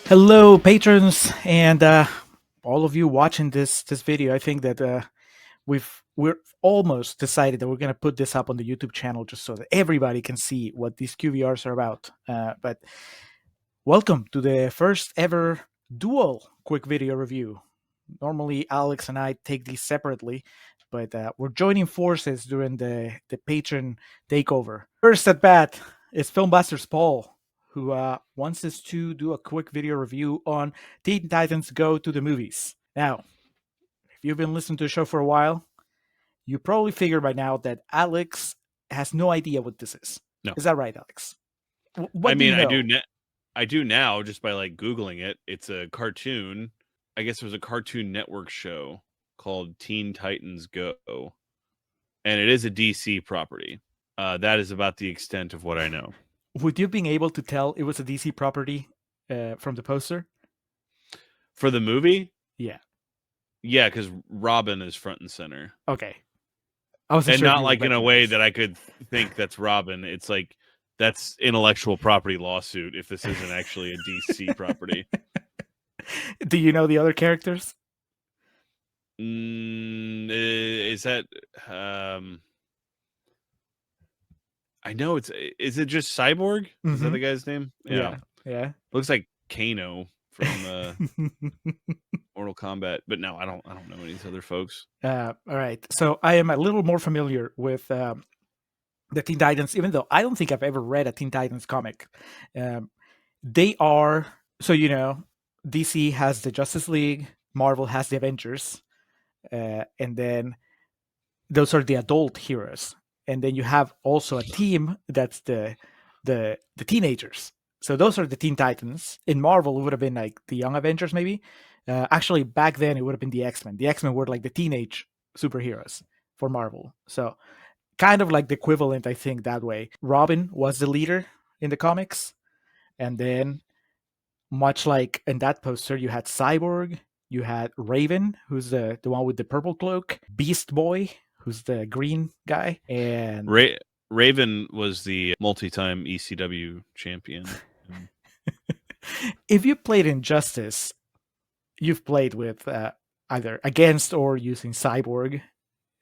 Hello, patrons, and all of you watching this video. I think that we're almost decided that we're gonna put this up on the YouTube channel just so that everybody can see what these QVRs are about. But welcome to the first ever dual quick video review. Normally, Alex and I take these separately, but we're joining forces during the patron takeover. First at bat is Filmbusters Paul, who wants us to do a quick video review on Teen Titans Go to the Movies. Now, if you've been listening to the show for a while, you probably figured by now that Alex has no idea what this is. No. Is that right, Alex? What I do you mean, know? I do now just by like Googling it. It's a cartoon. I guess it was a Cartoon Network show called Teen Titans Go, and it is a DC property. That is about the extent of what I know. Would you be able to tell it was a DC property from the poster? For the movie, Yeah. yeah, because Robin is front and center, Okay. I wasn't and sure if not you would like in a way recognize. that I could think that's Robin. It's like that's intellectual property lawsuit if this isn't actually a DC property. Do you know the other characters? Is that I know is it just Cyborg? Is that Mm-hmm. the guy's name? Yeah. Yeah. Looks like Kano from Mortal Kombat, but no, I don't know any of these other folks. All right. So I am a little more familiar with the Teen Titans, even though I don't think I've ever read a Teen Titans comic. They are, so DC has the Justice League, Marvel has the Avengers, and then those are the adult heroes. And then you have also a team that's the teenagers. So those are the Teen Titans. In Marvel, it would have been like the Young Avengers, maybe. Actually, back then it would have been the X-Men. The X-Men were like the teenage superheroes for Marvel. So kind of like the equivalent, I think, that way. Robin was the leader in the comics, and then much like in that poster, you had Cyborg, you had Raven, who's the one with the purple cloak, Beast Boy, who's the green guy, and Raven was the multi-time ECW champion. if you played Injustice, you've played with either against or using Cyborg,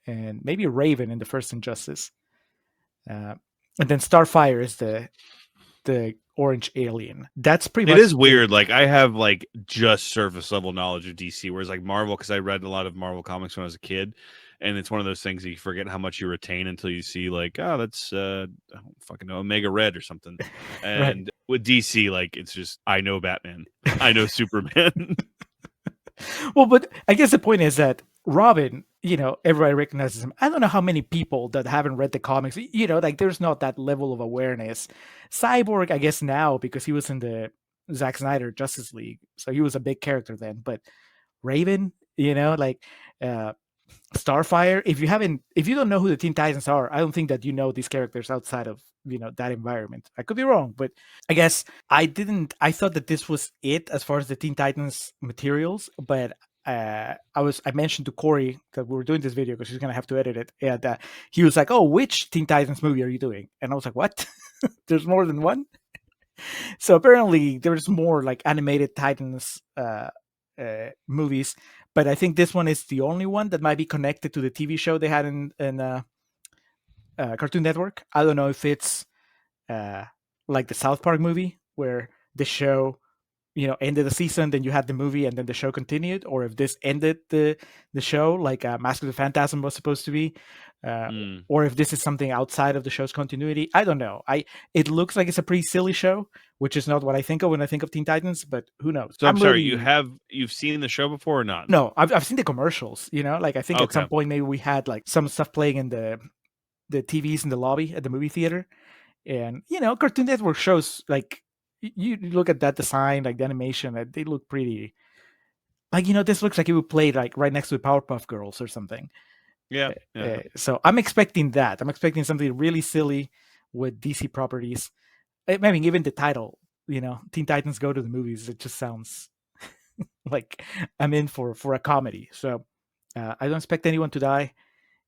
and maybe Raven in the first Injustice, and then Starfire is the orange alien. That's pretty It much is weird. Like I have like just surface level knowledge of DC, whereas like Marvel, because I read a lot of Marvel comics when I was a kid, and it's one of those things that you forget how much you retain until you see like, oh, that's I don't fucking know, Omega Red or something. right. And with DC, like it's just I know Batman, I know Superman. Well, but I guess the point is that Robin, everybody recognizes him. I don't know how many people that haven't read the comics, like there's not that level of awareness. Cyborg, I guess now because he was in the Zack Snyder Justice League, so he was a big character then. But Raven, like Starfire, if you don't know who the Teen Titans are, I don't think that you know these characters outside of that environment. I could be wrong, but I guess I thought that this was it as far as the Teen Titans materials, but I mentioned to Cory that we were doing this video because she's gonna have to edit it, and he was like, "Oh, which Teen Titans movie are you doing?" And I was like, "What? There's more than one." So apparently, there's more like animated Titans movies, but I think this one is the only one that might be connected to the TV show they had in Cartoon Network. I don't know if it's like the South Park movie where the show ended the season, then you had the movie and then the show continued, or if this ended the show like Mask of the Phantasm was supposed to be, or if this is something outside of the show's continuity. I don't know. It looks like it's a pretty silly show, which is not what I think of when I think of Teen Titans, but who knows. So I'm sorry, you've seen the show before or not? No, I've seen the commercials, like I think at some Okay. point maybe we had like some stuff playing in the TVs in the lobby at the movie theater. And Cartoon Network shows, like you look at that design, like the animation, they look pretty like this looks like it would play like right next to the Powerpuff Girls or something. Yeah. Yeah. So I'm expecting that. I'm expecting something really silly with DC properties. I mean, even the title, Teen Titans Go to the Movies, it just sounds like I'm in for a comedy. So I don't expect anyone to die.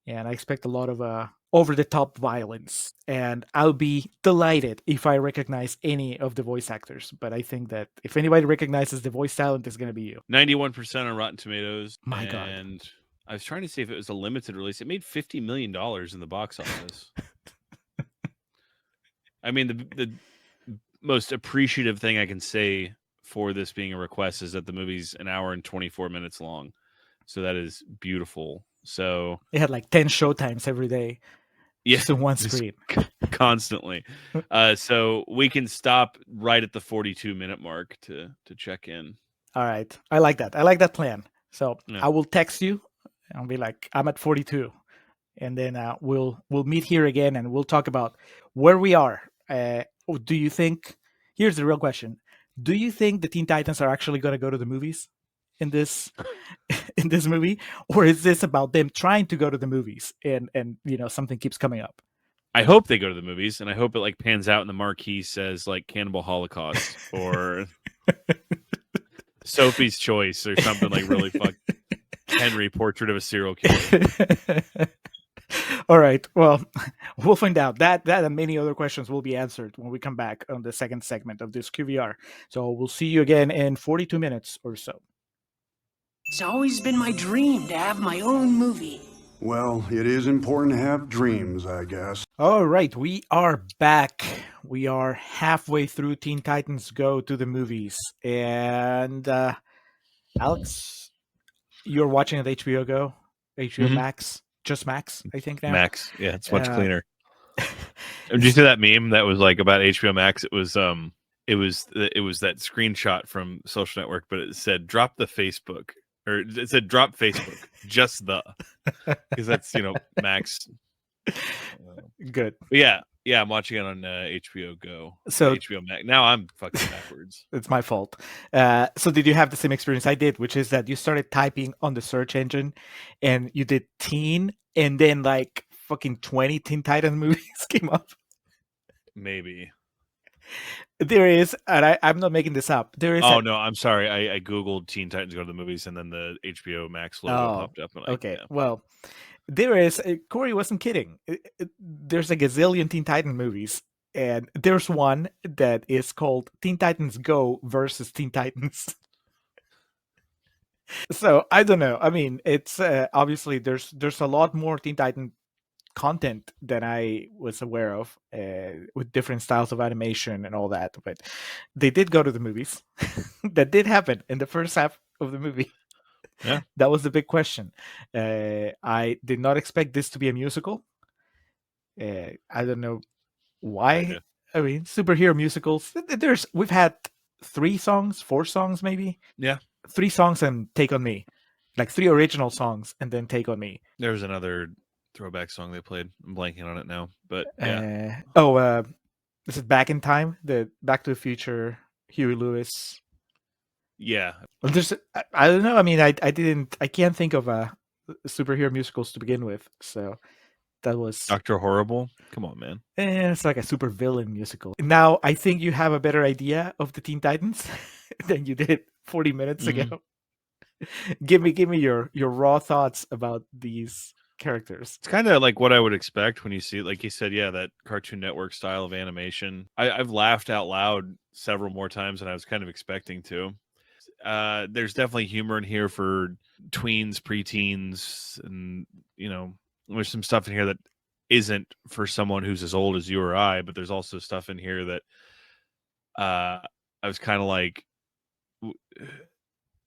and I expect a lot of over-the-top violence. And I'll be delighted if I recognize any of the voice actors. But I think that if anybody recognizes the voice talent, it's going to be you. 91% on Rotten Tomatoes. My God. And I was trying to see if it was a limited release. It made $50 million in the box office. I mean, the most appreciative thing I can say for this being a request is that the movie's an hour and 24 minutes long. So that is beautiful. So it had like 10 showtimes every day. Yeah, just in one screen. Constantly. So we can stop right at the 42-minute mark to check in. All right. I like that. I like that plan. So Yeah. I will text you. I'll be like, I'm at 42. And then we'll meet here again and we'll talk about where we are. Do you think, here's the real question. Do you think the Teen Titans are actually going to go to the movies in this in this movie? Or is this about them trying to go to the movies and something keeps coming up? I hope they go to the movies, and I hope it like pans out and the marquee says like Cannibal Holocaust or Sophie's Choice or something like really Henry, Portrait of a Serial Killer. All right. Well, we'll find out. That and many other questions will be answered when we come back on the second segment of this QVR. So we'll see you again in 42 minutes or so. It's always been my dream to have my own movie. Well, it is important to have dreams, I guess. All right, we are back. We are halfway through Teen Titans Go to the movies. And Alex, you're watching at HBO Go, HBO Max, just Max, I think now. Max, yeah, it's much cleaner. Did you see that meme that was like about HBO Max? It was that screenshot from Social Network, but it said drop the Facebook. Or it said drop Facebook, just the, because that's Max. Good. But yeah, I'm watching it on HBO Go. So HBO Max. Now I'm fucking backwards. It's my fault. So did you have the same experience I did, which is that you started typing on the search engine, and you did teen, and then like fucking 20 Teen Titans movies came up? Maybe. There is, and I'm not making this up. There is. Oh no, I'm sorry. I googled Teen Titans Go to the movies, and then the HBO Max logo popped up. And okay, well, there is. Cory wasn't kidding. There's a gazillion Teen Titan movies, and there's one that is called Teen Titans Go versus Teen Titans. So I don't know. I mean, it's obviously there's a lot more Teen Titan content than I was aware of, with different styles of animation and all that. But they did go to the movies. That did happen in the first half of the movie. Yeah, that was the big question. I did not expect this to be a musical. I don't know why. I mean, superhero musicals. We've had 4 songs maybe. Yeah, 3 songs and Take on Me, like 3 original songs and then Take on Me. There was another throwback song they played. I'm blanking on it now, but yeah. This is Back in Time, the Back to the Future, Huey Lewis. Yeah. Well, I don't know. I mean, I can't think of superhero musicals to begin with. So that was Dr. Horrible. Come on, man. It's like a super villain musical. Now I think you have a better idea of the Teen Titans than you did 40 minutes ago. Give me your raw thoughts about these characters. It's kind of like what I would expect when you see, like you said, that Cartoon Network style of animation. I've laughed out loud several more times than I was kind of expecting to. There's definitely humor in here for tweens, preteens, and there's some stuff in here that isn't for someone who's as old as you or I, but there's also stuff in here that I was kind of like,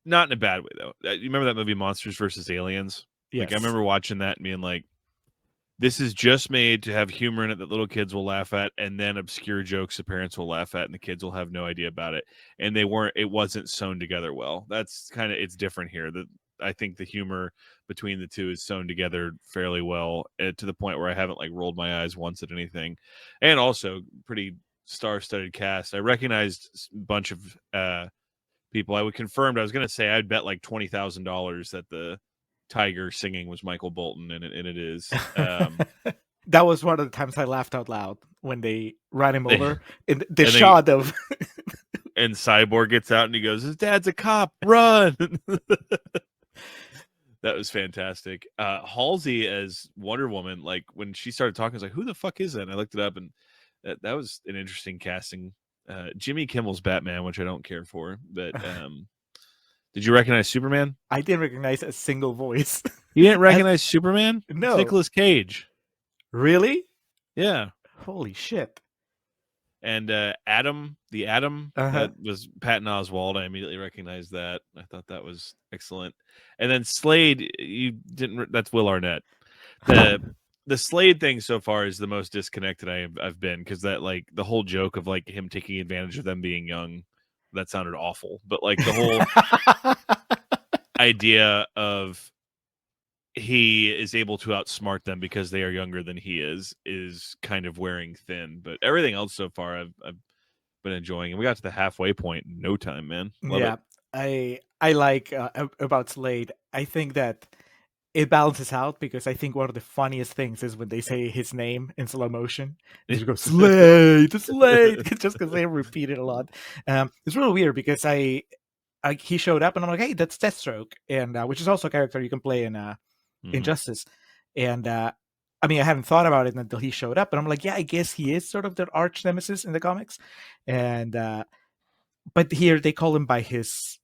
not in a bad way though. You remember that movie Monsters vs. Aliens? Yes. Like I remember watching that and being like, this is just made to have humor in it that little kids will laugh at, and then obscure jokes the parents will laugh at, and the kids will have no idea about it. And it wasn't sewn together well. That's it's different here. I think the humor between the two is sewn together fairly well, to the point where I haven't like rolled my eyes once at anything. And also pretty star-studded cast. I recognized a bunch of people. I was going to say I'd bet like $20,000 that the tiger singing was Michael Bolton, and it is. That was one of the times I laughed out loud when they ran him over in the shot of and Cyborg gets out and he goes, his dad's a cop, run. That was fantastic. Halsey as Wonder Woman, like when she started talking, I was like, "Who the fuck is that?" And I looked it up, and that was an interesting casting. Jimmy Kimmel's Batman, which I don't care for, but did you recognize Superman? I didn't recognize a single voice. You didn't As- recognize Superman? It's no, Nicolas Cage. really? Yeah. Holy shit! And Adam, the Atom, Uh-huh. that was Patton Oswalt. I immediately recognized that. I thought that was excellent. And then Slade, you didn't. That's Will Arnett. The Slade thing so far is the most disconnected I've been, because that, like, the whole joke of like him taking advantage of them being young, that sounded awful. But like the whole idea of he is able to outsmart them because they are younger than he is kind of wearing thin. But everything else so far I've been enjoying, and we got to the halfway point in no time, man. Love Yeah, I like about Slade. I think that it balances out, because I think one of the funniest things is when they say his name in slow motion. They just go Slade, Slade, just because they repeat it a lot. It's really weird, because he showed up and I'm like, hey, that's Deathstroke, and which is also a character you can play in Injustice. And I mean, I hadn't thought about it until he showed up, and I'm like, yeah, I guess he is sort of their arch nemesis in the comics. And but here they call him by his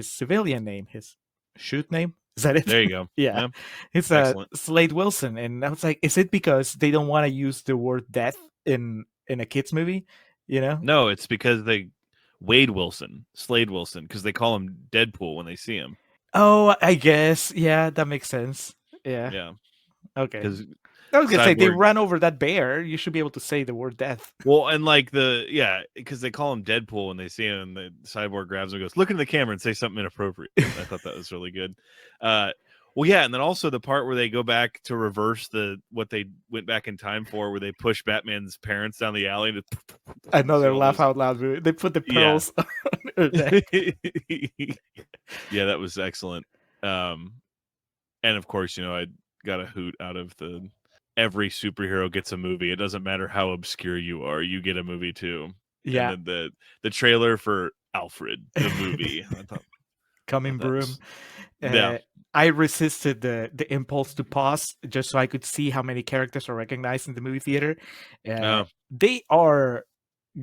civilian name, his shoot name. Is that it? There you go. Yeah. Yeah. It's Excellent. Slade Wilson. And I was like, is it because they don't want to use the word death in a kids movie? You know? No, it's because Slade Wilson, because they call him Deadpool when they see him. Oh, I guess. Yeah, that makes sense. Yeah. Yeah. Okay. Because I was gonna say they Cyborg- run over that bear. You should be able to say the word death. Well, and like because they call him Deadpool when they see him, and the Cyborg grabs him and goes, "Look into the camera and say something inappropriate." I thought that was really good. Well, yeah, and then also the part where they go back to reverse what they went back in time for, where they push Batman's parents down the alley. Another laugh out loud movie. They put the pearls on her neck. Yeah, that was excellent. And of course, I got a hoot out of every superhero gets a movie. It doesn't matter how obscure you are, you get a movie too. Yeah. And then the trailer for Alfred, the movie. I thought, Coming broom. Yeah. I resisted the impulse to pause just so I could see how many characters are recognized in the movie theater. They are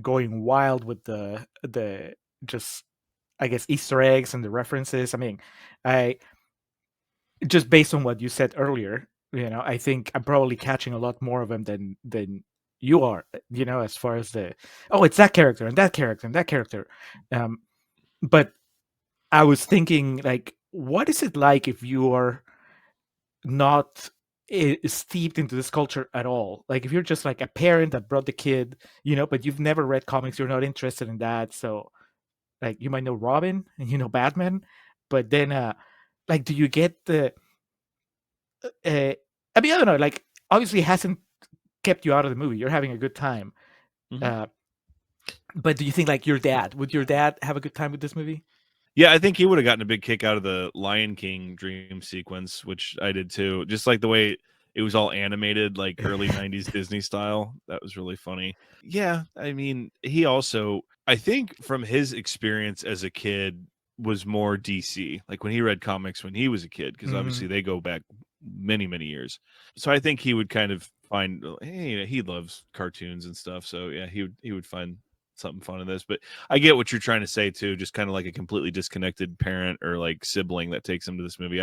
going wild with the just, I guess, Easter eggs and the references. I mean, just based on what you said earlier, I think I'm probably catching a lot more of them than you are. As far as it's that character and that character and that character. But I was thinking, like, what is it like if you are not steeped into this culture at all? Like, if you're just like a parent that brought the kid, but you've never read comics, you're not interested in that. So, like, you might know Robin and Batman, but then, like, do you get the? I mean, I don't know. Like, obviously, it hasn't kept you out of the movie. You're having a good time. Mm-hmm. But do you think, like, would your dad have a good time with this movie? Yeah, I think he would have gotten a big kick out of the Lion King dream sequence, which I did too. Just like the way it was all animated, like early 90s Disney style. That was really funny. Yeah, I mean, he also, I think from his experience as a kid, was more DC. Like when he read comics when he was a kid, because obviously they go back many, many years. So I think he would kind of find, hey, he loves cartoons and stuff. So yeah, he would find something fun in this. But I get what you're trying to say too, just kind of like a completely disconnected parent or like sibling that takes him to this movie.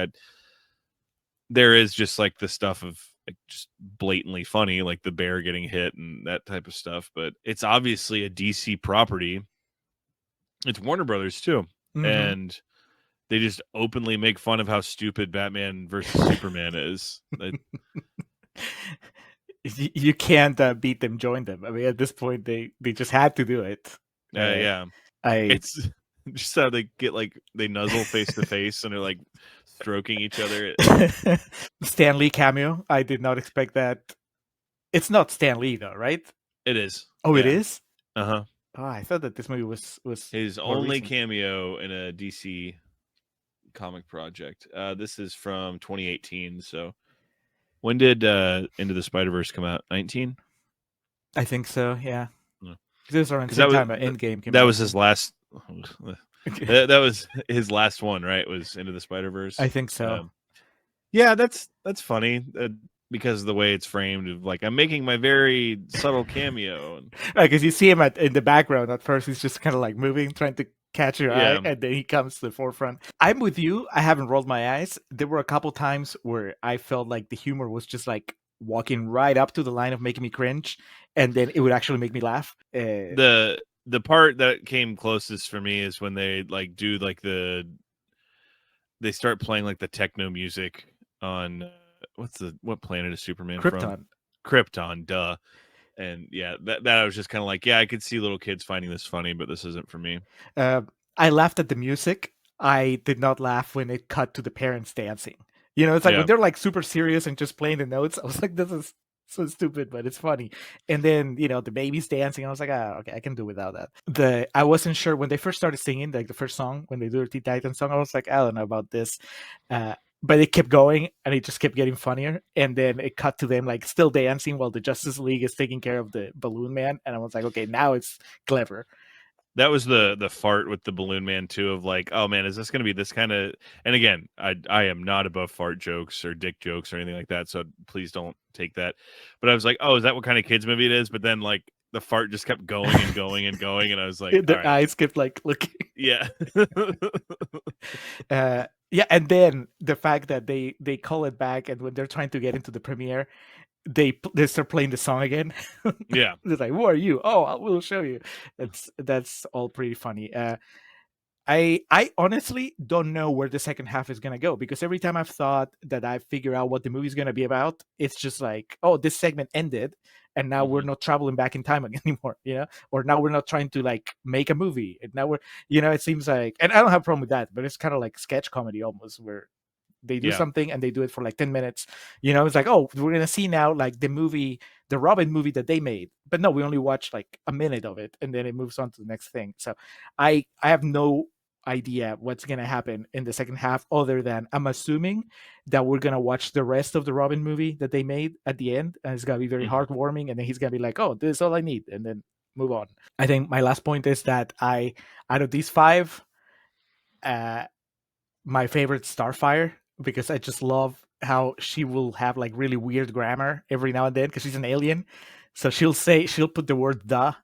There is just like the stuff of like just blatantly funny, like the bear getting hit and that type of stuff, but it's obviously a DC property. It's Warner Brothers too. And they just openly make fun of how stupid Batman versus Superman is. You can't beat them, join them. I mean, at this point, they just had to do it. Yeah, it's just how they get like they nuzzle face to face and they're like stroking each other. Stan Lee cameo. I did not expect that. It's not Stan Lee though, right? It is. Oh, yeah. It is. Oh, I thought that this movie was his only cameo in a DC comic project. This is from 2018. So when did Into the Spider-Verse come out? 19? I think so. Yeah. No. This was around the same time Endgame came out. That was his last. That was his last one, right? Was Into the Spider-Verse. I think so. Yeah, that's funny because of the way it's framed. Of like, I'm making my very subtle cameo. And, Because you see him in the background at first, he's just kind of like moving, trying to catch your eye, yeah, and then he comes to the forefront. I'm with you. I haven't rolled my eyes. There were a couple times where I felt like the humor was just like walking right up to the line of making me cringe, and then it would actually make me laugh. the part that came closest for me is when they like do like they start playing like the techno music on what planet is Superman from? Krypton. Krypton, duh. And yeah, that I was just kind of like, yeah, I could see little kids finding this funny, but this isn't for me. Uh, I laughed at the music. I did not laugh when it cut to the parents dancing. You know, it's like Yeah. when they're like super serious and just playing the notes. I was like, this is so stupid, but it's funny. And then the baby's dancing. I was like, okay, I can do without that. I wasn't sure when they first started singing, like the first song when they do the Teen Titans song. I was like, I don't know about this. But it kept going and it just kept getting funnier. And then it cut to them like still dancing while the Justice League is taking care of the Balloon Man. And I was like, okay, now it's clever. That was the fart with the Balloon Man too, of like, oh man, is this going to be this kind of? And again, I am not above fart jokes or dick jokes or anything like that, so please don't take that. But I was like, oh, is that what kind of kids movie it is? But then like the fart just kept going and going and going, and I was like, all Their right, eyes kept like looking. yeah, Yeah, and then the fact that they call it back, and when they're trying to get into the premiere, they start playing the song again. yeah. They're like, "Who are you?" "Oh, I will show you." That's all pretty funny. I honestly don't know where the second half is gonna go, because every time I've thought that I figure out what the movie's gonna be about, it's just like, oh, this segment ended, and now we're Mhm. not traveling back in time anymore, or now we're not trying to like make a movie, and now we're, it seems like, and I don't have a problem with that, but it's kind of like sketch comedy almost, where they do Yeah. something and they do it for like 10 minutes. It's like, oh, we're gonna see now like the Robin movie that they made, but no, we only watch like a minute of it and then it moves on to the next thing. So I have no idea what's gonna happen in the second half, other than I'm assuming that we're gonna watch the rest of the Robin movie that they made at the end, and it's gonna be very Mhm. heartwarming, and then he's gonna be like, oh, this is all I need, and then move on. I think my last point is that out of these five, uh my favorite Starfire, because I just love how she will have like really weird grammar every now and then because she's an alien. So she'll put the word "the"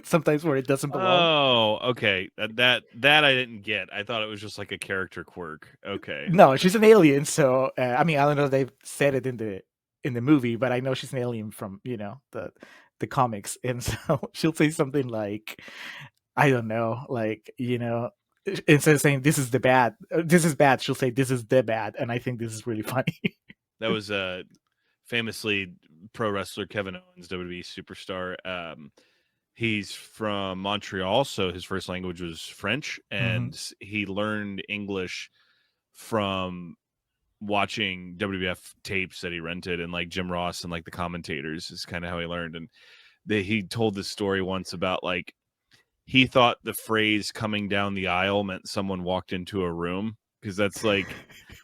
sometimes where it doesn't belong. Oh, okay. That I didn't get. I thought it was just like a character quirk. Okay. No, she's an alien. So I mean, I don't know if they've said it in the movie, but I know she's an alien from the comics, and so she'll say something like, I don't know, like instead of saying this is this is bad, she'll say this is the bad, and I think this is really funny. That was famously pro wrestler Kevin Owens, WWE superstar. He's from Montreal, so his first language was French, Mhm. and he learned English from watching WWF tapes that he rented, and like Jim Ross and like the commentators is kind of how he learned. And he told this story once about like he thought the phrase "coming down the aisle" meant someone walked into a room, because that's like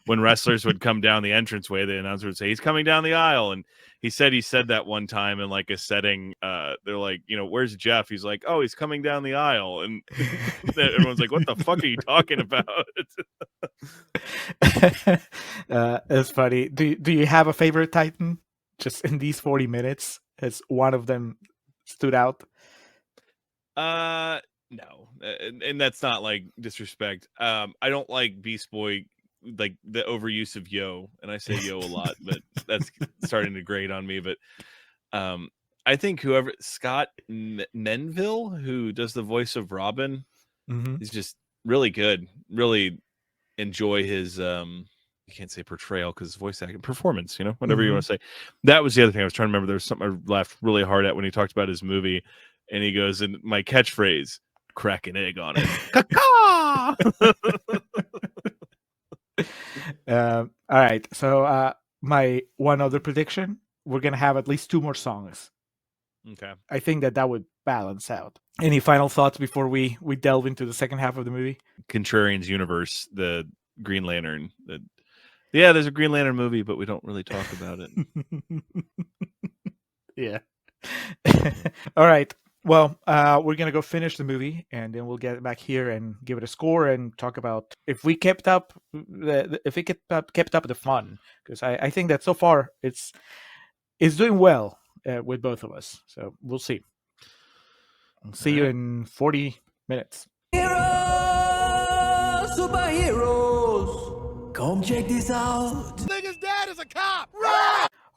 when wrestlers would come down the entranceway, the announcer would say, "He's coming down the aisle." And he said that one time in like a setting. They're like, "Where's Jeff?" He's like, "Oh, he's coming down the aisle." And everyone's like, "What the fuck are you talking about?" It's funny. Do you have a favorite Titan? Just in these 40 minutes, has one of them stood out? No, and that's not like disrespect. I don't like Beast Boy, like the overuse of yo, and I say yo a lot, but that's starting to grate on me. But I think whoever Scott Menville, who does the voice of Robin, Hmm. is just really good. Really enjoy his you can't say portrayal because voice acting performance, whatever you Hmm. want to say. That was the other thing I was trying to remember. There was something I laughed really hard at when he talked about his movie, and he goes, "And my catchphrase, crack an egg on it." All right. So my one other prediction: we're gonna have at least two more songs. Okay. I think that would balance out. Any final thoughts before we delve into the second half of the movie? Contrarian's universe, the Green Lantern. Yeah, there's a Green Lantern movie, but we don't really talk about it. Yeah. All right. Well, we're gonna go finish the movie, and then we'll get back here and give it a score and talk about if we kept up, if it kept up the fun, because I think that so far it's doing well with both of us. So we'll see. I'll see you in 40 minutes. Superheroes! Come check this out! Nigga's dad is a cop!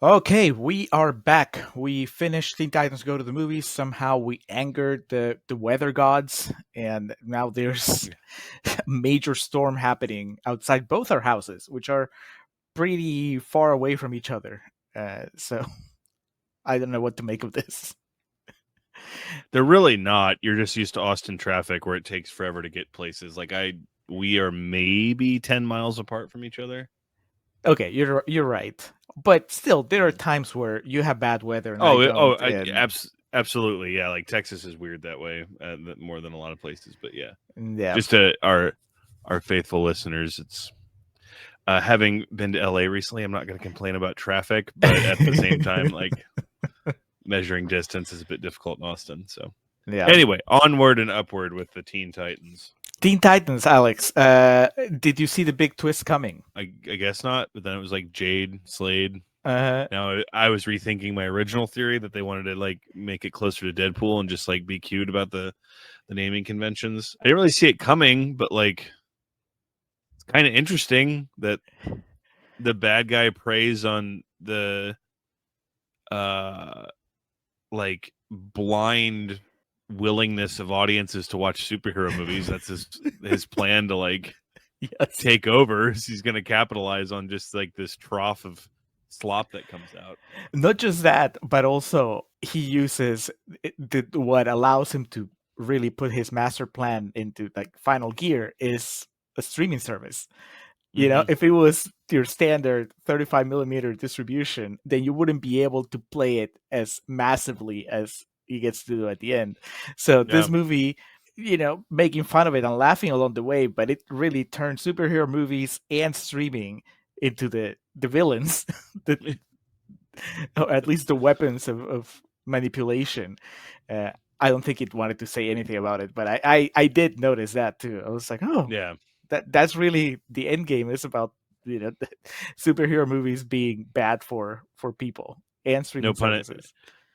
Okay, we are back. We finished Teen Titans Go to the Movies. Somehow we angered the weather gods, and now there's a major storm happening outside both our houses, which are pretty far away from each other. So I don't know what to make of this. They're really not. You're just used to Austin traffic where it takes forever to get places. We are maybe 10 miles apart from each other. Okay, you're right, but still, there are times where you have bad weather. And Absolutely, yeah. Like Texas is weird that way, more than a lot of places. But yeah, yeah. Just to our faithful listeners, it's having been to LA recently. I'm not going to complain about traffic, but at the same time, like measuring distance is a bit difficult in Austin. So yeah. Anyway, onward and upward with the Teen Titans. Teen Titans, Alex. Did you see the big twist coming? I guess not, but then it was like Jade, Slade. Uh-huh. Now I was rethinking my original theory that they wanted to like make it closer to Deadpool and just like be cute about the naming conventions. I didn't really see it coming, but like it's kind of interesting that the bad guy preys on the like blind willingness of audiences to watch superhero movies. That's his plan to like take over. He's going to capitalize on just like this trough of slop that comes out. Not just that, but also he uses what allows him to really put his master plan into like final gear is a streaming service. You know, if it was your standard 35 millimeter distribution, then you wouldn't be able to play it as massively as he gets to do at the end. So this movie, you know, making fun of it and laughing along the way, but it really turned superhero movies and streaming into the villains, or at least the weapons of manipulation. I don't think it wanted to say anything about it, but I did notice that too. I was like, oh, yeah, that's really the end game is about, you know, superhero movies being bad for people and streaming services.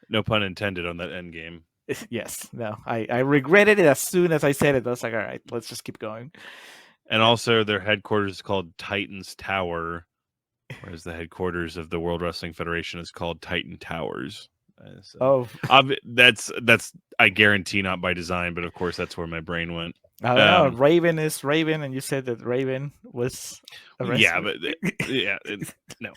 No pun intended on that end game. Yes, no, I regretted it as soon as I said it. I was like, all right, let's just keep going. And also their headquarters is called Titans Tower, whereas the headquarters of the World Wrestling Federation is called Titan Towers. That's I guarantee not by design, but of course that's where my brain went. I don't know. Raven is Raven, and you said that Raven was a wrestler. Yeah, but no.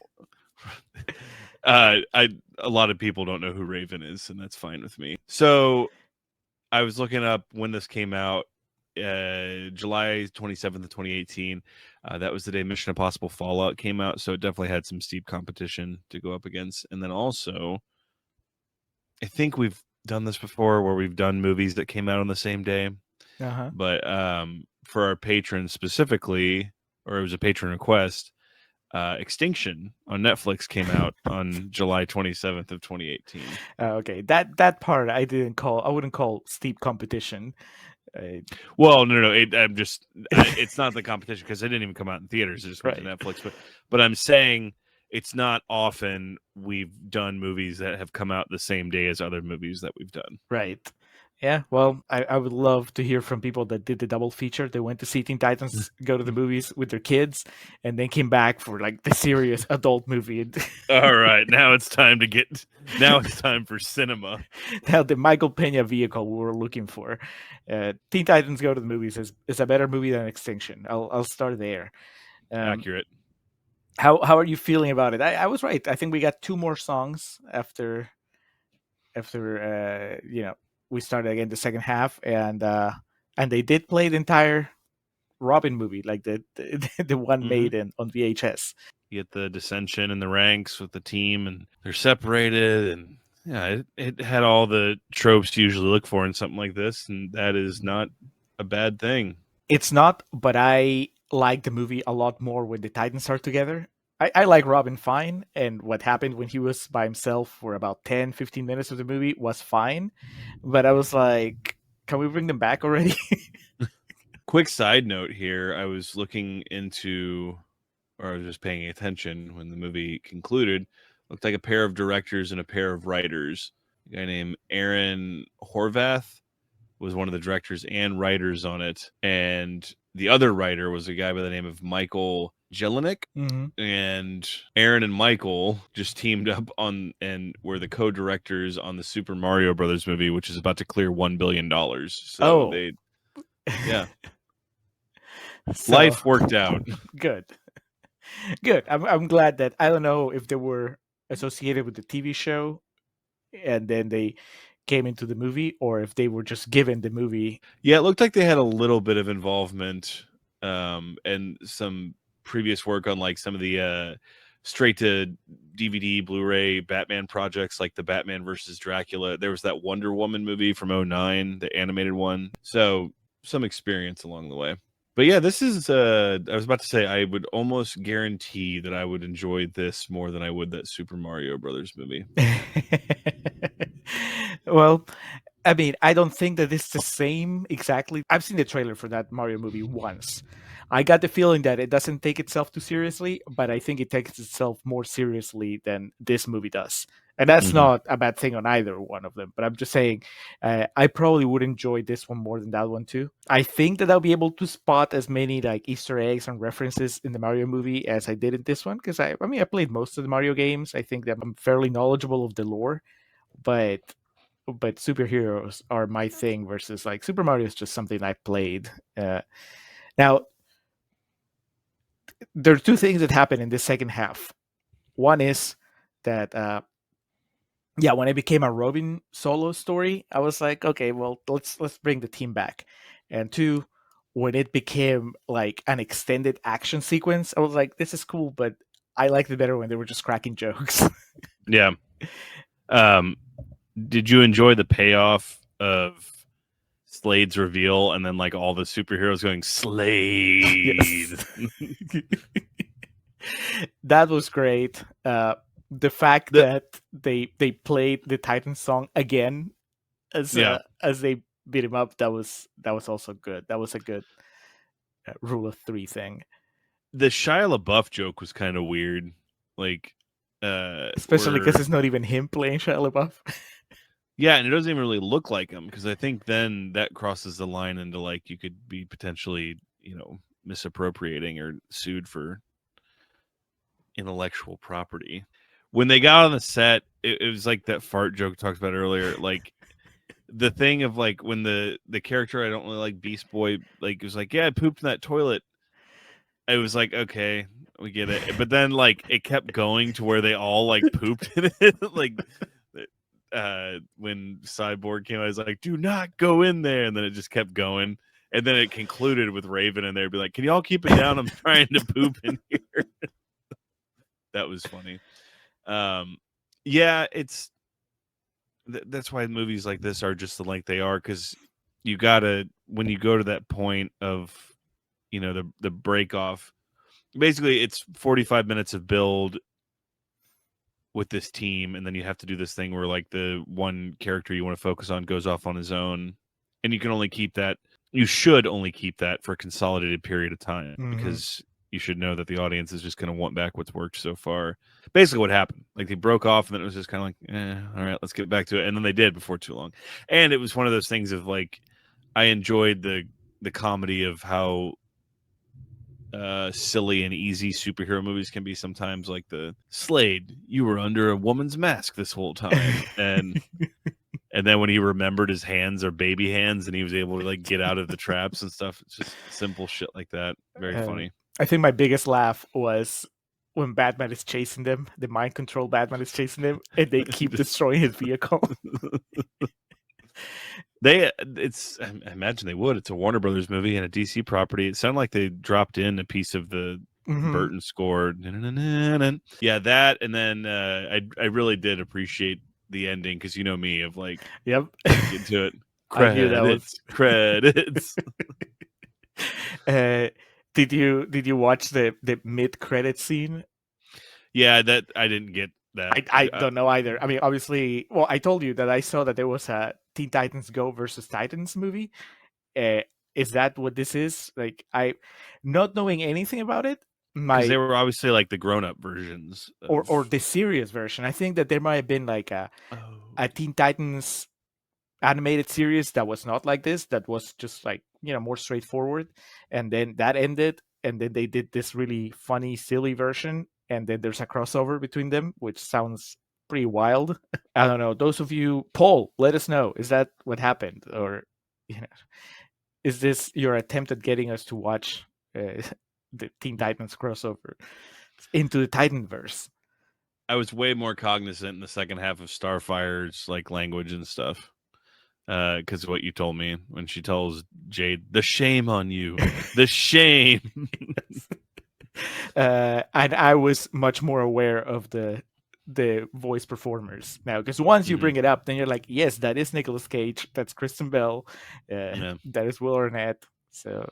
A lot of people don't know who Raven is, and that's fine with me. So I was looking up when this came out, July 27th of 2018. That was the day Mission Impossible Fallout came out, so it definitely had some steep competition to go up against. And then also, I think we've done this before where we've done movies that came out on the same day. But for our patrons specifically, or it was a patron request, Extinction on Netflix came out on July 27th of 2018. Okay, that part I wouldn't call steep competition. Well, no, it's not the competition because it didn't even come out in theaters. It just went to Netflix. But I'm saying it's not often we've done movies that have come out the same day as other movies that we've done. Right. Yeah, well, I would love to hear from people that did the double feature. They went to see Teen Titans Go to the Movies with their kids, and then came back for like the serious adult movie. All right, now it's time for cinema. Now the Michael Pena vehicle we were looking for. Teen Titans Go to the Movies is a better movie than Extinction. I'll start there. Accurate. How are you feeling about it? I was right. I think we got 2 more songs after we started again the second half, and they did play the entire Robin movie, like the one made on VHS. You get the dissension in the ranks with the team, and they're separated, and yeah, it had all the tropes you usually look for in something like this, and that is not a bad thing. It's not, but I like the movie a lot more when the Titans are together. I like Robin fine, and what happened when he was by himself for about 10, 15 minutes of the movie was fine. But I was like, can we bring them back already? Quick side note here: I was looking into, or I was just paying attention when the movie concluded. Looked like a pair of directors and a pair of writers. A guy named Aaron Horvath was one of the directors and writers on it, and the other writer was a guy by the name of Michael Jelinek. Mm-hmm. And Aaron and Michael just teamed up on and were the co-directors on the Super Mario Brothers movie, which is about to clear $1 billion. So Oh. yeah, So, life worked out. Good. Good. I'm glad that I don't know if they were associated with the TV show and then they came into the movie, or if they were just given the movie. Yeah, it looked like they had a little bit of involvement, and some previous work on like some of the straight to DVD, Blu-ray Batman projects, like the Batman versus Dracula. There was that Wonder Woman movie from 2009, the animated one. So some experience along the way. But yeah, this is I was about to say I would almost guarantee that I would enjoy this more than I would that Super Mario Brothers movie. Well, I mean, I don't think that it's the same exactly. I've seen the trailer for that Mario movie once. I got the feeling that it doesn't take itself too seriously, but I think it takes itself more seriously than this movie does. And that's not a bad thing on either one of them. But I'm just saying, I probably would enjoy this one more than that one too. I think that I'll be able to spot as many like Easter eggs and references in the Mario movie as I did in this one, because I mean, I played most of the Mario games. I think that I'm fairly knowledgeable of the lore, but superheroes are my thing versus like Super Mario is just something I played. Now, there are two things that happen in the second half. One is that when it became a Robin solo story, I was like, okay, well, let's bring the team back. And two, when it became like an extended action sequence, I was like, this is cool, but I liked it better when they were just cracking jokes. Yeah. Did you enjoy the payoff of Slade's reveal and then like all the superheroes going Slade? That was great. The fact that they played the Titan song again as they beat him up, that was also good. That was a good rule of three thing. The Shia LaBeouf joke was kind of weird, like especially because it's not even him playing Shia LaBeouf. Yeah, and it doesn't even really look like him, because I think then that crosses the line into like you could be potentially, misappropriating or sued for intellectual property. When they got on the set, it was like that fart joke talked about earlier, like the thing of like when the character I don't really like, Beast Boy, like was like, yeah, I pooped in that toilet. It was like, okay, we get it. But then like it kept going to where they all like pooped in it. Like when Cyborg came out, I was like, do not go in there. And then it just kept going. And then it concluded with Raven in there, be like, can you all keep it down? I'm trying to poop in here. That was funny. Yeah, it's that's why movies like this are just the length they are, because you gotta, when you go to that point of the break off, basically it's 45 minutes of build with this team, and then you have to do this thing where like the one character you want to focus on goes off on his own, and you should only keep that for a consolidated period of time, because you should know that the audience is just going to want back what's worked so far. Basically what happened, like they broke off and then it was just kind of like, all right, let's get back to it. And then they did before too long. And it was one of those things of like, I enjoyed the comedy of how silly and easy superhero movies can be sometimes, like the Slade, you were under a woman's mask this whole time. And then when he remembered his hands are baby hands and he was able to like get out of the traps and stuff, it's just simple shit like that. Very funny. I think my biggest laugh was when Batman is chasing them, the mind control Batman is chasing them, and they keep destroying his vehicle. I imagine they would. It's a Warner Brothers movie and a DC property. It sounded like they dropped in a piece of the Burton score. Yeah, that, and then I really did appreciate the ending, because you know me, of like, yep, get to it. Credits, I knew that was credits. Did you watch the mid credit scene? Yeah, that I didn't get that. I don't know either. I mean, obviously, well, I told you that I saw that there was a Teen Titans Go versus Titans movie. Uh, is that what this is? Like, I, not knowing anything about it, because my they were obviously like the grown-up versions or of. the serious version. I think that there might have been like Oh. a Teen Titans animated series that was not like this, that was just like, more straightforward, and then that ended, and then they did this really funny silly version, and then there's a crossover between them, which sounds pretty wild. I don't know, those of you, Paul, let us know, is that what happened, or is this your attempt at getting us to watch the Teen Titans crossover into the Titanverse? I was way more cognizant in the second half of Starfire's like language and stuff. Because of what you told me when she tells Jade, "The shame on you, the shame." And I was much more aware of the voice performers now, because once you Mhm. bring it up, then you're like, yes, that is Nicolas Cage, that's Kristen Bell, Yeah. that is Will Arnett. So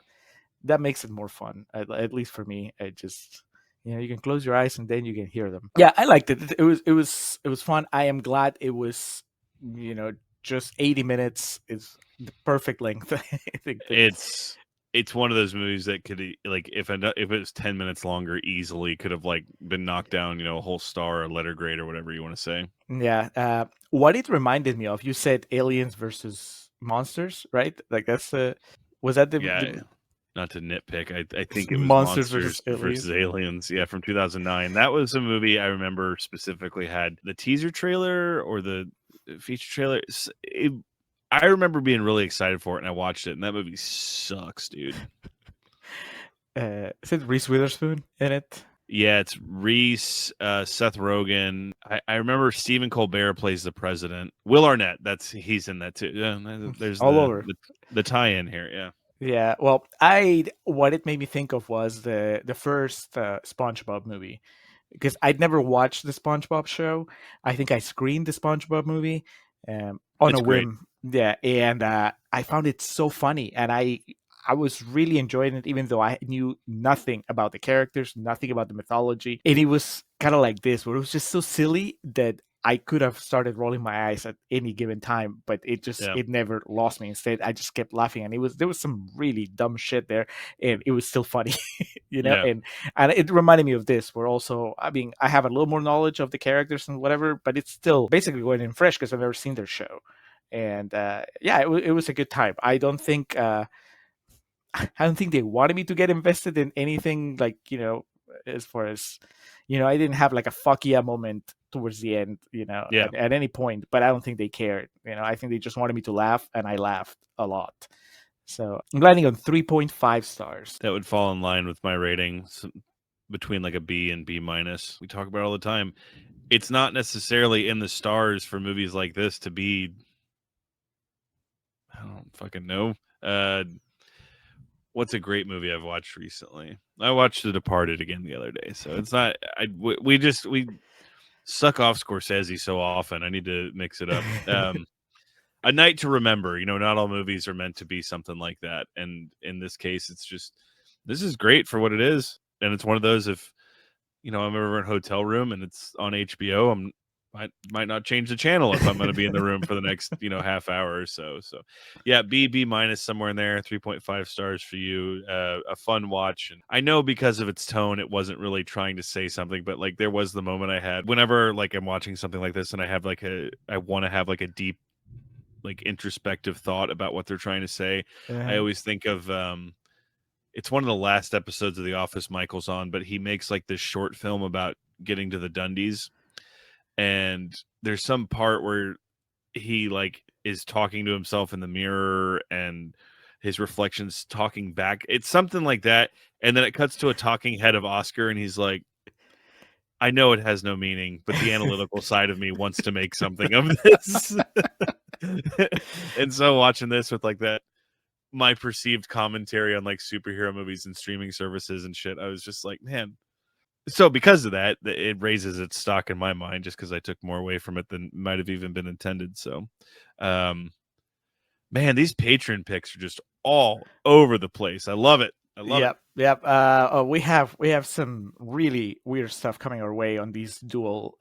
that makes it more fun, at least for me. I just, you can close your eyes and then you can hear them. Yeah, I liked it. It was fun. I am glad it was, just 80 minutes is the perfect length. I think It's one of those movies that could like if it was 10 minutes longer, easily could have like been knocked down, a whole star or letter grade or whatever you want to say. Yeah. What it reminded me of, you said aliens versus monsters, right? Like was that Yeah, not to nitpick, I think it was monsters versus Monsters aliens? versus Aliens. Yeah, from 2009. That was a movie I remember specifically had the teaser trailer or the feature trailer. I remember being really excited for it, and I watched it, and that movie sucks, dude. Is it Reese Witherspoon in it? Yeah, it's Reese, Seth Rogen. I remember Stephen Colbert plays the president. Will Arnett, he's in that too. Yeah, there's All over. the tie-in here. Yeah, Yeah. Well, what it made me think of was the first SpongeBob movie, because I'd never watched the SpongeBob show. I think I screened the SpongeBob movie on a it's great. whim. Yeah, and I found it so funny, and I was really enjoying it, even though I knew nothing about the characters, nothing about the mythology. And it was kind of like this, where it was just so silly that I could have started rolling my eyes at any given time, but Yeah, it never lost me. Instead, I just kept laughing, and there was some really dumb shit there, and it was still funny, yeah, and it reminded me of this. Where also, I mean, I have a little more knowledge of the characters and whatever, but it's still basically going in fresh because I've never seen their show, and yeah, it was a good time. I don't think they wanted me to get invested in anything, like, as far as, I didn't have like a fuck yeah moment towards the end, yeah. at any point, but I don't think they cared. I think they just wanted me to laugh, and I laughed a lot. So I'm landing on 3.5 stars. That would fall in line with my rating, between like a B and B minus. We talk about it all the time. It's not necessarily in the stars for movies like this to be. I don't fucking know. What's a great movie I've watched recently? I watched The Departed again the other day, so it's not. We suck off Scorsese so often. I need to mix it up. A Night to Remember. Not all movies are meant to be something like that, and in this case, it's just this is great for what it is, and it's one of those if I'm ever in a hotel room and it's on HBO, might not change the channel if I'm going to be in the room for the next half hour or so. So yeah, B minus somewhere in there. 3.5 stars for you. A fun watch, and I know because of its tone, it wasn't really trying to say something, but like there was the moment I had whenever like I'm watching something like this and I want to have like a deep like introspective thought about what they're trying to say. I always think of it's one of the last episodes of The Office Michael's on, but he makes like this short film about getting to the Dundies, and there's some part where he like is talking to himself in the mirror and his reflections talking back. It's something like that, and then it cuts to a talking head of Oscar, and he's like, I know it has no meaning, but the analytical side of me wants to make something of this. And so watching this with like that, my perceived commentary on like superhero movies and streaming services and shit, I was just like, man. So because of that, it raises its stock in my mind just because I took more away from it than might have even been intended. So, man, these patron picks are just all over the place. I love it. I love Yep. We have some really weird stuff coming our way on these dual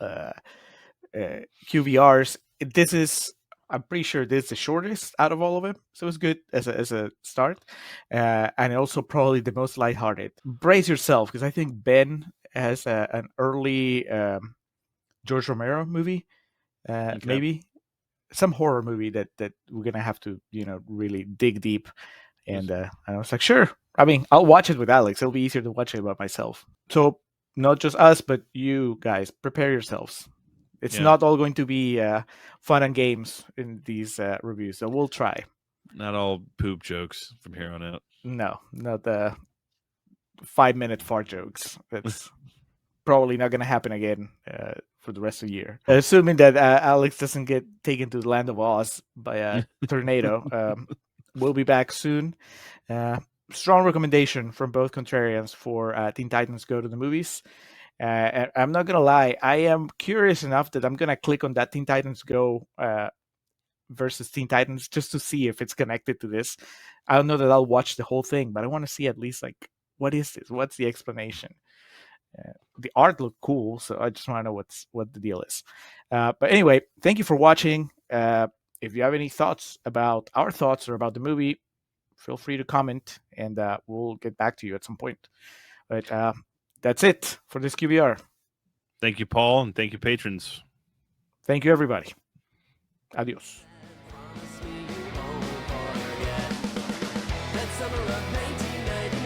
QVRs. This is, I'm pretty sure this is the shortest out of all of them, so it's good as a start, and also probably the most lighthearted. Brace yourself, because I think Ben has an early George Romero movie, Okay. maybe some horror movie that we're gonna have to really dig deep. And I was like, sure. I mean, I'll watch it with Alex. It'll be easier to watch it by myself. So not just us, but you guys, prepare yourselves. It's Yeah. not all going to be fun and games in these reviews. So we'll try. Not all poop jokes from here on out. No, not the 5-minute fart jokes. That's probably not going to happen again for the rest of the year. Assuming that Alex doesn't get taken to the land of Oz by a tornado. We'll be back soon. Strong recommendation from both Contrarians for Teen Titans Go to the Movies. And I'm not going to lie, I am curious enough that I'm going to click on that Teen Titans Go versus Teen Titans just to see if it's connected to this. I don't know that I'll watch the whole thing, but I want to see at least, like, what is this? What's the explanation? The art looked cool, so I just want to know what the deal is. But anyway, thank you for watching. If you have any thoughts about our thoughts or about the movie, feel free to comment, and we'll get back to you at some point. But that's it for this QVR. Thank you, Paul, and thank you, patrons. Thank you, everybody. Adios. That summer of 1990.